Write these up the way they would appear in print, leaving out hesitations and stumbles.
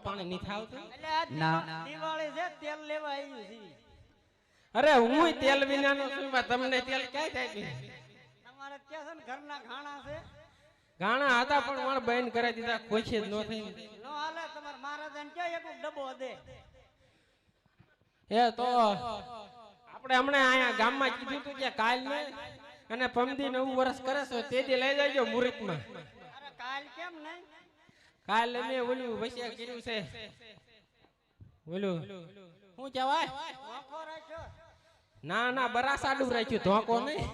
પાણી નહીં થાવતું ના દિવાળી છે તેલ લેવા આવ્યું છે. અરે હું તેલ વિનાનો છું તમને તેલ ક્યાં થાય તમારે ક્યાં છે ને ઘરના ઘાણા છે ગાણા હતા પણ મારે બેન કરાવી દીધા કોઈ છે જ ન થઈ નો હાલે તમાર મહારાજાને ક્યાં એક ડબ્બો દે એ તો આપણે હમણાં અહીંયા ગામમાં કીધું હતું કે કાલ ને અને પમદી 9 વર્ષ કરે છે તેદી લઈ જાયજો મુહૂર્તમાં અરે કાલ કેમ નહીં કાલ મેં ઓલું વૈશ્ય કર્યું છે ઓલું શું કહેવાય વખો રાખ્યો ના ના બરાસાડું રાખ્યું ધોકો નહીં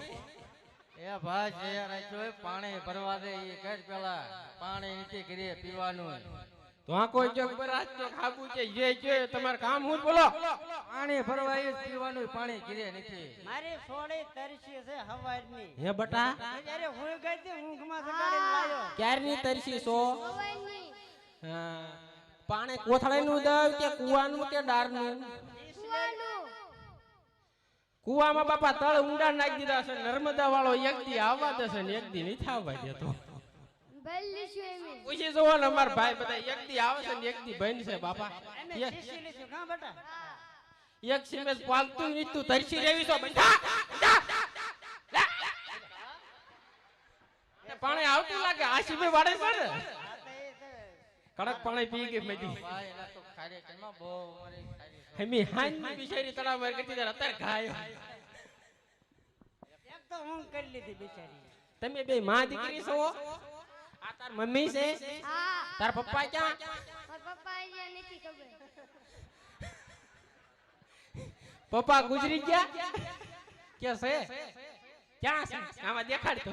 એ ભાઈ છે રાખ્યો પાણી ભરવા દે એ કઈ પેલા પાણી નથી કરીએ પીવાનું ધોકો જો બરાસ જો ખાબુ છે જે તમાર કામ હું બોલો પાણી ભરવા એ પીવાનું પાણી કરીએ નથી મારી સોડી તરસી છે હવારની હે બટા અરે હું ગઈ હતી ઊંઘમાં સગાડીને લાયો ક્યારની તરસી છો હા પાણી કોથળાનું દવ કે કુવાનું કે ડારનું કુવામાં બાપા તળ ઊંડા નાખી દીધા છે નર્મદા વાળો એક દી આવવા દેશે ને એક દી નહીં થવા દેતો પૂછી જોવો ને અમાર ભાઈ બધા એક દી આવે છે ને એક દી બન છે બાપા એને શીશી લીધું કા બેટા એક સિમેજ પાલતું નહીં તું તરસી રેવી છો પાણી આવતું લાગે આ સિમે વાડે છે ને કડક પાણી પી ગઈ મેદી ભાઈ એના તો કાર્યક્રમમાં બહુ મારી હમી હાની બિચારી તળાવ માર કરતી ત્યારે અત્યારે ઘાયો એક તો હું કરી લીધી બિચારી તમે બે માં દીકરી છો આ તાર મમ્મી છે તાર પપ્પા ક્યાં પપ્પા ગુજરી ગયા કે છે ક્યાં છે આમાં દેખાડ તો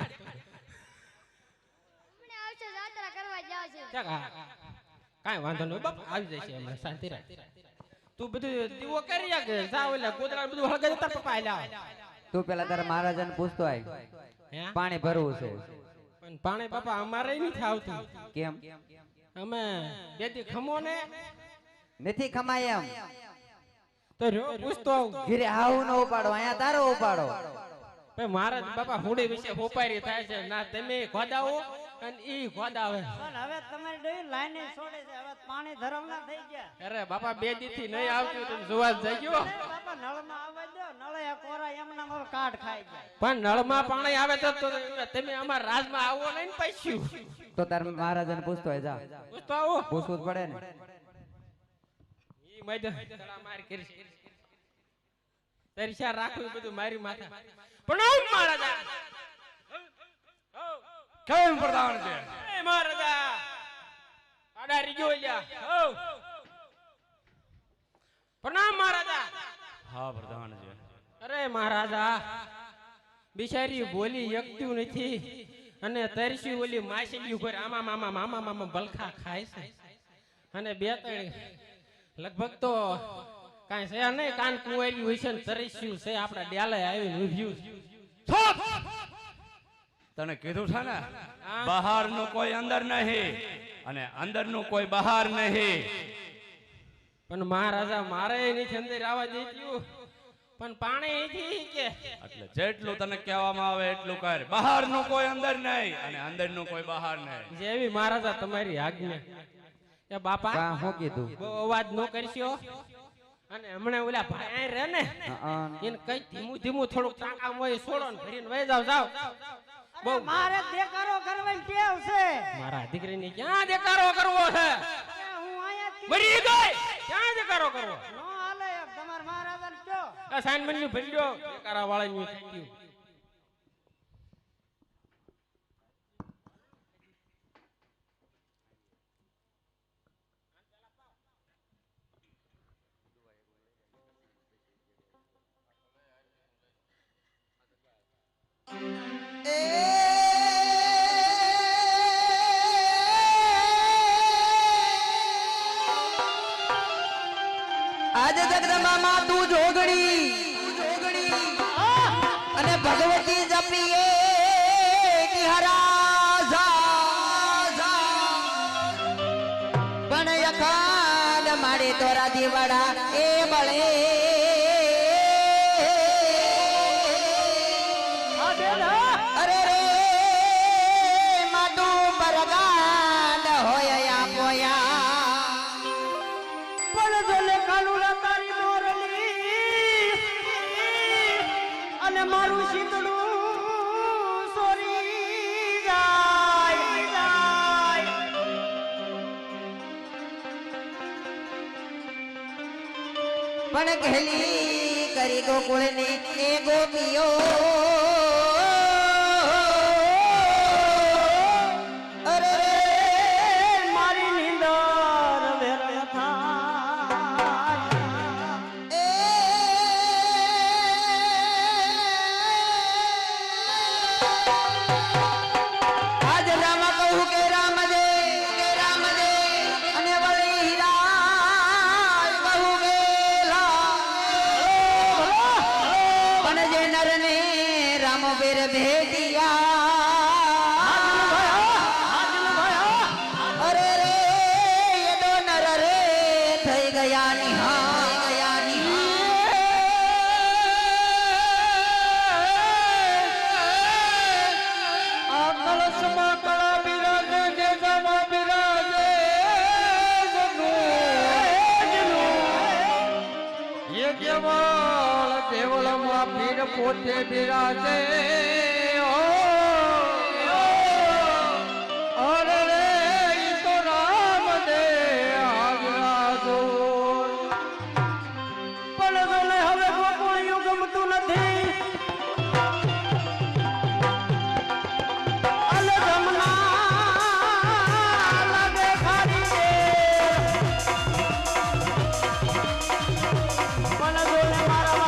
કાંઈ વાંધો નહીં બાપ આવી જશે હમણાં શાંતિ રાખ તું બધું દીવો કરી કે જાવ એટલે ગોદરા બધું હળગાઈ તાર પપ્પા આલ્યા તું પેલા તારા મહારાજાને પૂછતો આય હે પાણી ભરવું છે પણ પાણી બાપા અમારે નથી આવતું કેમ અમે બેદી ખમો ને નથી ખમાય એમ તો રહ્યો પૂછતો આવું ઘીરે હાવું ન ઉપાડો અહીંયા તારો ઉપાડો ભાઈ મારા બાપા હુડી વિશે હોપારી થાય છે ના તમે ખોદાવો અને ઈ ખોદાવે પણ હવે તમારી ડોઈ લાઈને છોડે છે હવે પાણી ધરમના થઈ ગયા અરે બાપા બે દી થી નહીં આવતું તમે જોવા જ જઈયો બાપા નળમાં આવવા દો નળે કોરા એમના હવે કાટ ખાઈ જાય પણ નળમાં પાણી આવે તો તમે અમાર રાજમાં આવો નહીં પૈસ્યું તો તારા મહારાજાને પૂછતો આય જા પૂછતો આવો પૂછવું જ પડે ને ઈ મૈદા તળા માર કરી તરસ્યા રાખવું બધું મારી માથા પણ ઓ મહારાજા કેમ પ્રધાન છે એ મહારાજા આડા રીજો લ્યા હો પ્રણામ મહારાજા હા પ્રધાન છે અરે મહારાજા બિચારી બોલી એકતું નથી અને તરસી ઓલી માછલી ઉપર આમાં મામા મામા મામા બલખા ખાય છે અને બે ત્રણ લગભગ તો કાંઈ છે નહીં કાન કુંવારી હોય છે ને તરસ્યું છે આપડા ડેલે આવીને ઉભ્યું તને કીધું છે ને બહાર નું કોઈ અંદર નહીં અને અંદર નું કોઈ બહાર નહીં પણ મહારાજા મારે નથી અંદર આવવા દીધું પણ પાણી નથી કે એટલે જેટલું તને કહેવામાં આવે એટલું કર બહાર નું કોઈ અંદર નહીં અને અંદર નું કોઈ બહાર નહીં જેવી મહારાજા તમારી આજ્ઞા એ બાપા કા હું કીધું બહુ અવાજ ન કરશો અને હમણાં ઓલા ભાઈ રે ને હં. એને કઈ ધીમું ધીમું થોડુંક ટાંકા મોય છોડો ને ભરીને વહી જાવ બહુ મારે દેકારો કરવાની ટેવ છે મારા દીકરીને ક્યાં દેકારો કરવો છે હું અહીંયા મરી ગઈ ક્યાં દેકારો કરવો નો હાલે તમાર મહારાજાને કયો આ સાઈનમેન્ટ નું ભરી દો દેકારા વાળાનું થઈ ગયું આજે જગદંબા તું જોગણી અને ભગવતી જપીએ પણ અખાલ મારે તોરા દીવાડા એ બળે અરે રે માતું બરગાલ હોય પોયા શીતળું સોરી જાય પણ ઘેલી કરી ગોકુળ ને એ ગોપીઓ અરે મારી નીંદર વેરણ થાય આજ રામ કહું કે રામ દે અને વળી હીરા કહું ગેલા પણ જે નર ને રામ બેર ભેટિયા અરે રે એ દો નર રે થઈ ગયા નિહા પોતે બિરાજે અરે રે ઈ તો રામ દે આગળ દૂર પણ મને હવે ગોકુળિયું ગમતું નથી અલ ગમના લાગે ખારી પણ જોને મારા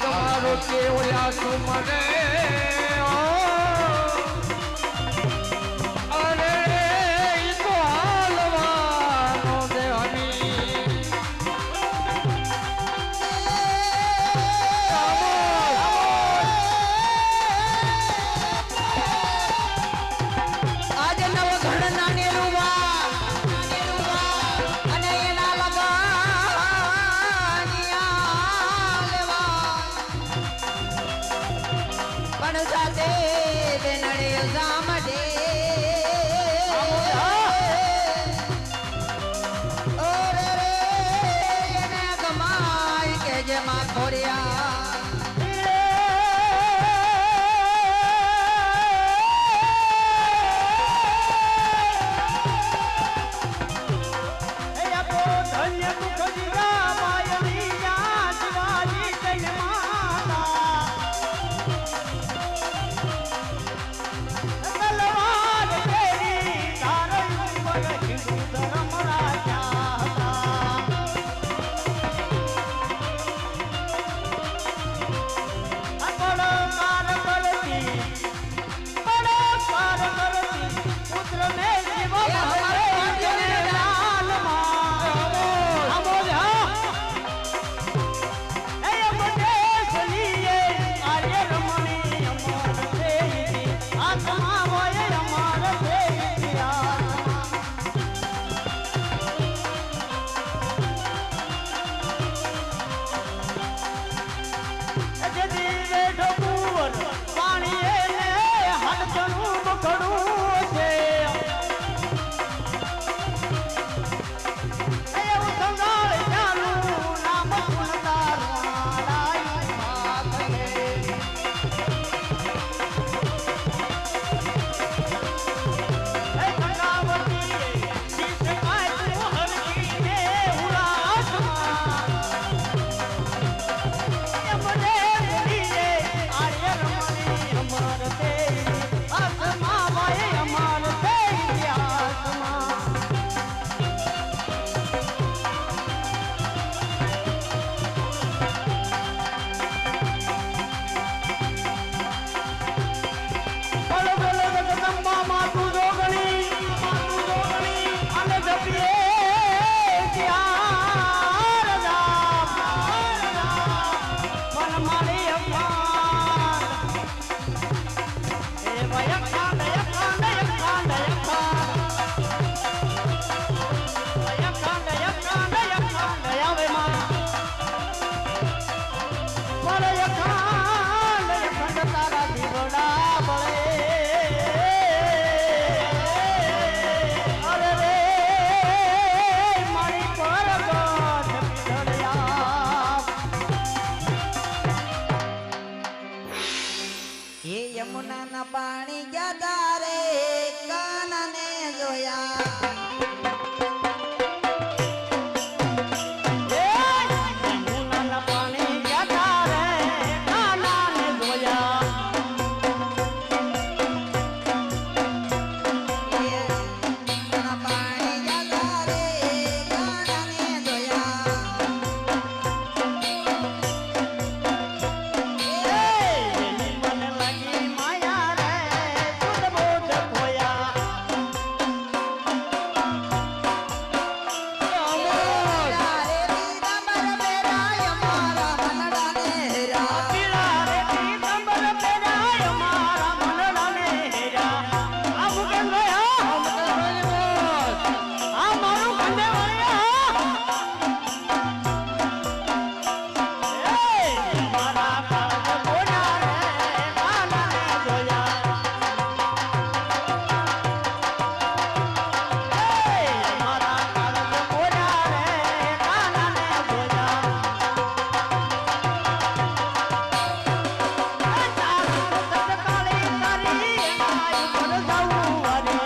મારો કેવલા તું મને અરે ઈ તો હાલવાનો દે હની આજ નવ ઘણ નાને રૂવા અને એના લગાનિયા લેવા પણ સાથે બેનડે જામડે ઓરે રે એને ગમાઈ કે જે માં ખોડિયા પાણી ગયા તારે કાનાને જોયા યમુનાના પાણી ગયા તારે કાનાને જોયા પાણી ગયા તારે કાનાને જોયા એની મને લાગી માયા રે સુધ બોધ ખોયા તારે પીતાંબર પહેરાય મારા મનડાને હેરા પીળા રે પીતાંબર પહેરાય મારા મનડાને હેરા આ મુકેશ ભાઈ આ મારું કંડે વળ્યા મારા કાળજ કોના રે કાનાને જોયા મારા કાળજ કોના રે કાનાને જોયા કાળી તારી આયુ પર જાવું વારે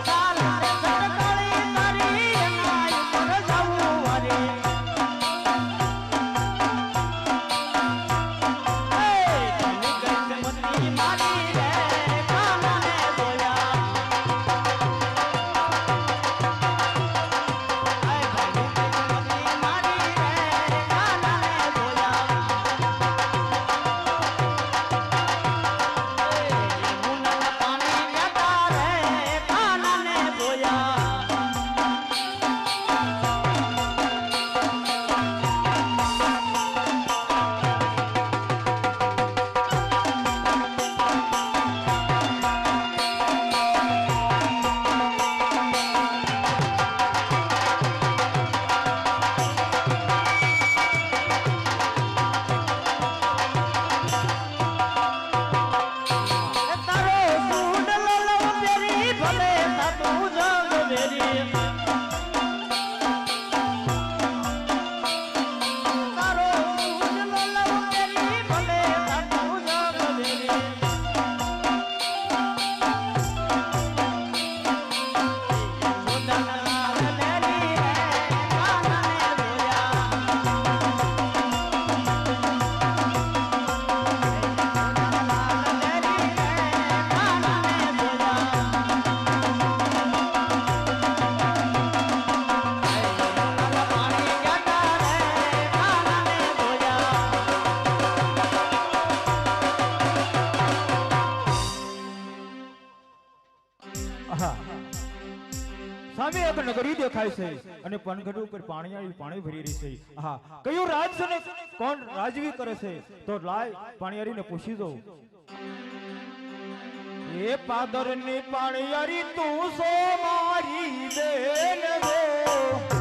સાલા રે કાળી તારી આયુ પર જાવું વારે તને ગંજમતી મારી રે કાનાને જોયા ગંજમતી મારી રે કાનાને જોયા યમુનાના પાણી ગયા રે કાનાને જોયા તારો સૂડ લલવ પેરી ભલે થાતું જગ વેરી તારો સૂડ લલવ પેરી ભલે થાતું જગ વેરી યમુનાના લેરી રે કાનાને જોયા સામે એક નગરી દેખાય છે અને પનગઢ ઉપર પાણી ભરી રહી છે. હા, કયું રાજ છે ને કોણ રાજવી કરે છે? તો લાય પાણીયારીને પૂછી દઉં. એ પાદરની પાણીયારી તું સો મારી બેન રે